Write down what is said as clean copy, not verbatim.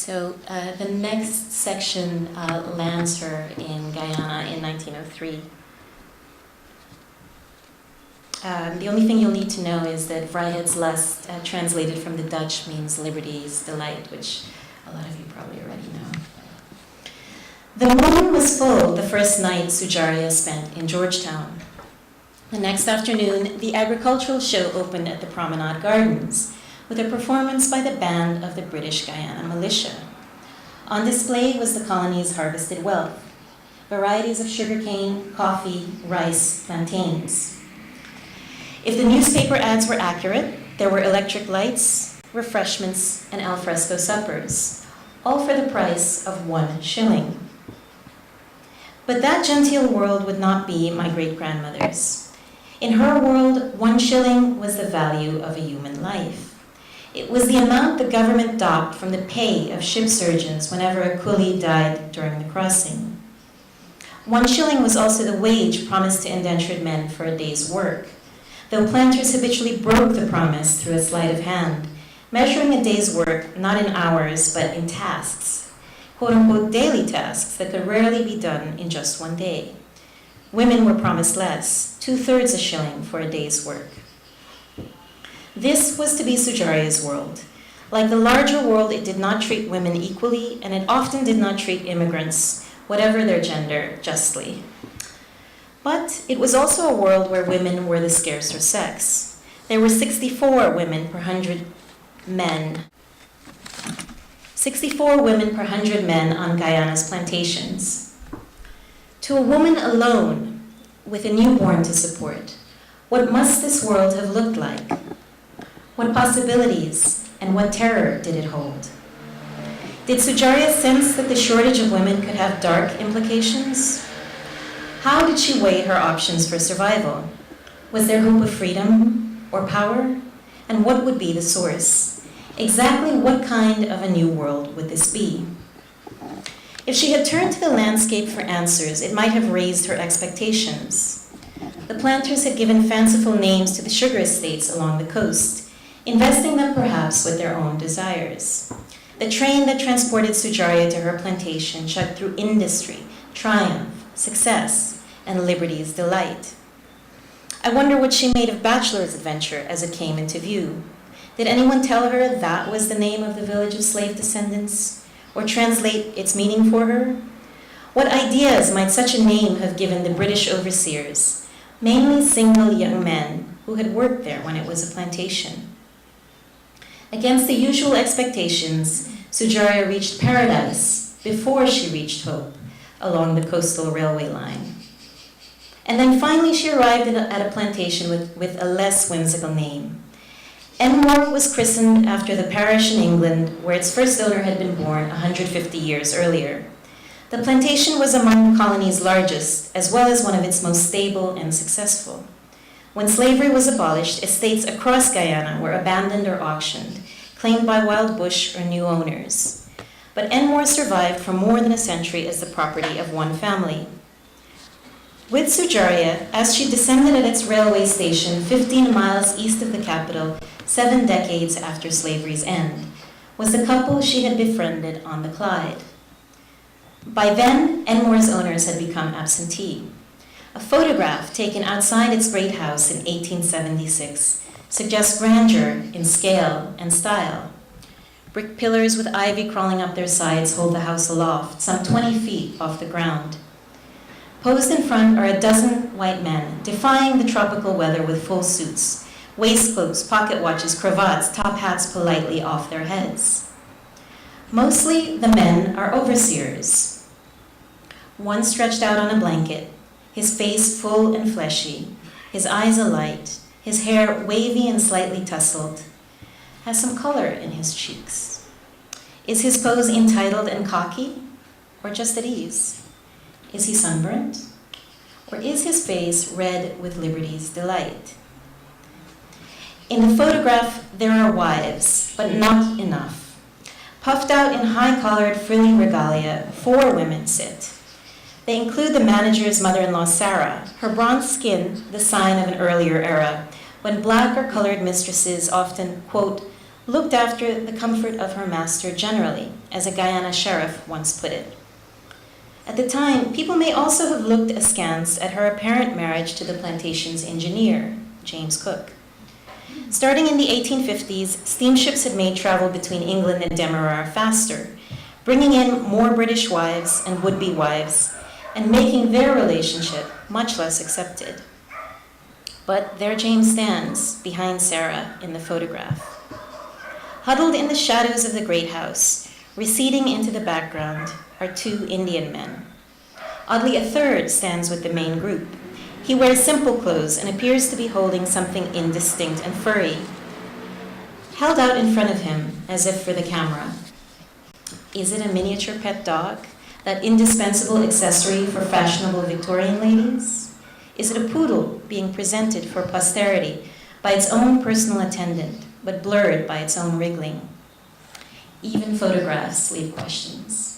So the next section lands her in Guyana in 1903. The only thing you'll need to know is that Vrijheid's Lust, translated from the Dutch, means liberty's delight, which a lot of you probably already know. The moon was full the first night Sujaria spent in Georgetown. The next afternoon, the agricultural show opened at the Promenade Gardens, with a performance by the band of the British Guiana militia. On display was the colony's harvested wealth, varieties of sugarcane, coffee, rice, plantains. If the newspaper ads were accurate, there were electric lights, refreshments, and alfresco suppers, all for the price of 1 shilling. But that genteel world would not be my great-grandmother's. In her world, 1 shilling was the value of a human life. It was the amount the government docked from the pay of ship surgeons whenever a coolie died during the crossing. 1 shilling was also the wage promised to indentured men for a day's work, though planters habitually broke the promise through a sleight of hand, measuring a day's work not in hours but in tasks, quote-unquote daily tasks that could rarely be done in just 1 day. Women were promised less, 2/3 a shilling for a day's work. This was to be Sujaria's world. Like the larger world, it did not treat women equally, and it often did not treat immigrants, whatever their gender, justly. But it was also a world where women were the scarcer sex. There were 64 women per 100 men. 64 women per 100 men on Guyana's plantations. To a woman alone, with a newborn to support, what must this world have looked like? What possibilities and what terror did it hold? Did Sujaria sense that the shortage of women could have dark implications? How did she weigh her options for survival? Was there hope of freedom or power? And what would be the source? Exactly what kind of a new world would this be? If she had turned to the landscape for answers, it might have raised her expectations. The planters had given fanciful names to the sugar estates along the coast, investing them perhaps with their own desires. The train that transported Sujaria to her plantation chugged through industry, triumph, success, and liberty's delight. I wonder what she made of bachelor's adventure as it came into view. Did anyone tell her that was the name of the village of slave descendants, or translate its meaning for her? What ideas might such a name have given the British overseers, mainly single young men who had worked there when it was a plantation? Against the usual expectations, Sujaria reached paradise before she reached hope along the coastal railway line. And then finally she arrived at a plantation with a less whimsical name. Enmore was christened after the parish in England where its first owner had been born 150 years earlier. The plantation was among the colony's largest, as well as one of its most stable and successful. When slavery was abolished, estates across Guyana were abandoned or auctioned, claimed by wild bush or new owners. But Enmore survived for more than a century as the property of 1 family. With Sujaria, as she descended at its railway station 15 miles east of the capital, 7 decades after slavery's end, was the couple she had befriended on the Clyde. By then, Enmore's owners had become absentee. A photograph taken outside its great house in 1876 suggests grandeur in scale and style. Brick pillars with ivy crawling up their sides hold the house aloft, some 20 feet off the ground. Posed in front are a dozen white men, defying the tropical weather with full suits, waistcoats, pocket watches, cravats, top hats politely off their heads. Mostly the men are overseers. One stretched out on a blanket, his face full and fleshy, his eyes alight, his hair wavy and slightly tousled, has some color in his cheeks. Is his pose entitled and cocky, or just at ease? Is he sunburnt, or is his face red with liberty's delight? In the photograph, there are wives, but not enough. Puffed out in high-collared, frilly regalia, 4 women sit. They include the manager's mother-in-law, Sarah, her bronze skin the sign of an earlier era, when black or colored mistresses often, quote, looked after the comfort of her master generally, as a Guyana sheriff once put it. At the time, people may also have looked askance at her apparent marriage to the plantation's engineer, James Cook. Starting in the 1850s, steamships had made travel between England and Demerara faster, bringing in more British wives and would-be wives, and making their relationship much less accepted. But there James stands, behind Sarah in the photograph. Huddled in the shadows of the great house, receding into the background, are two Indian men. Oddly, a third stands with the main group. He wears simple clothes and appears to be holding something indistinct and furry, held out in front of him as if for the camera. Is it a miniature pet dog, that indispensable accessory for fashionable Victorian ladies? Is it a poodle being presented for posterity by its own personal attendant, but blurred by its own wriggling? Even photographs leave questions.